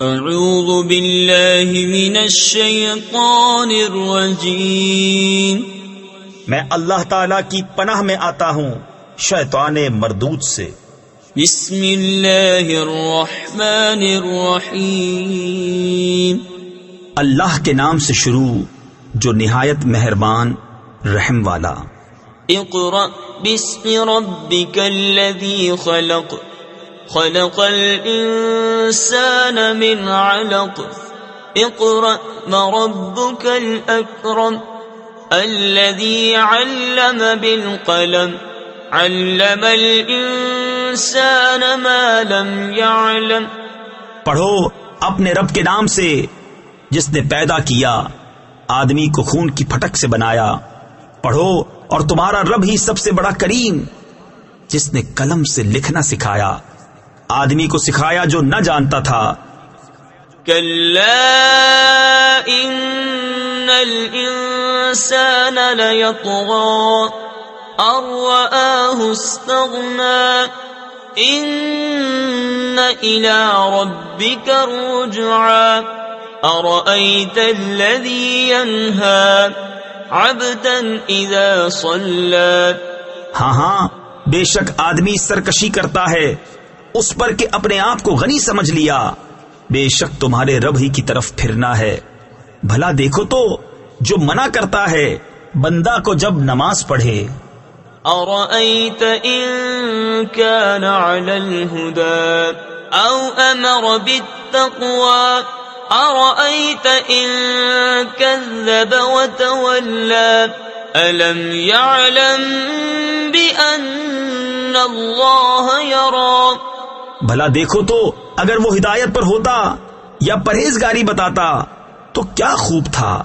اعوذ باللہ من الشیطان الرجیم، میں اللہ تعالی کی پناہ میں آتا ہوں شیطان مردود سے۔ بسم اللہ الرحمن الرحیم، اللہ کے نام سے شروع جو نہایت مہربان رحم والا۔ اقرأ باسم ربک الذی خلق، خلق الانسان من علق، اقرأ وربک الاکرم الذی علم بالقلم، علم الانسان ما لم يعلم۔ پڑھو اپنے رب کے نام سے جس نے پیدا کیا، آدمی کو خون کی پھٹک سے بنایا۔ پڑھو اور تمہارا رب ہی سب سے بڑا کریم، جس نے قلم سے لکھنا سکھایا، آدمی کو سکھایا جو نہ جانتا تھا۔ کلا ان الانسان لیطغی ان رآہ استغنی، ان الى ربک الرجعی، ارأیت الذی ینہی عبدا اذا صلی۔ ہاں ہاں، بے شک آدمی سرکشی کرتا ہے اس پر کہ اپنے آپ کو غنی سمجھ لیا، بے شک تمہارے رب ہی کی طرف پھرنا ہے۔ بھلا دیکھو تو جو منع کرتا ہے بندہ کو جب نماز پڑھے۔ ارأیت ان کان علی الہدی او امر بالتقوی، ارأیت ان کذب وتولی، الم یعلم بأن اللہ یری۔ بھلا دیکھو تو اگر وہ ہدایت پر ہوتا یا پرہیزگاری بتاتا تو کیا خوب تھا۔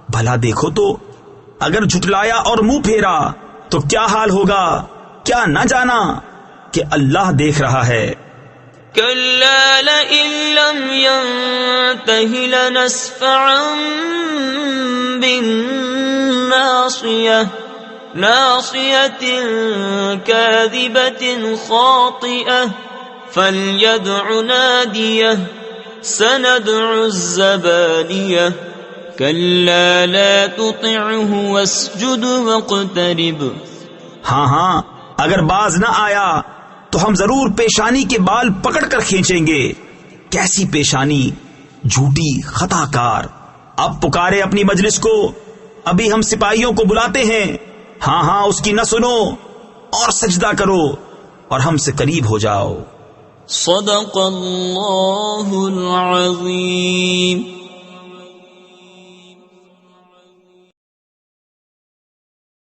بھلا دیکھو تو اگر جھٹلایا اور منہ پھیرا تو کیا حال ہوگا۔ کیا نہ جانا کہ اللہ دیکھ رہا ہے۔ کلا لئن لم ينتہ لنسفعا بالناصیہ، ناصیۃ کاذبۃ خاطئہ، فلیدع نادیہ، سندع الزبانیہ، کلا لا تطعہ واسجد واقترب۔ ہاں ہاں، اگر باز نہ آیا تو ہم ضرور پیشانی کے بال پکڑ کر کھینچیں گے۔ کیسی پیشانی، جھوٹی خطا کار۔ اب پکارے اپنی مجلس کو، ابھی ہم سپاہیوں کو بلاتے ہیں۔ ہاں ہاں، اس کی نہ سنو اور سجدہ کرو اور ہم سے قریب ہو جاؤ۔ صدق اللہ العظیم۔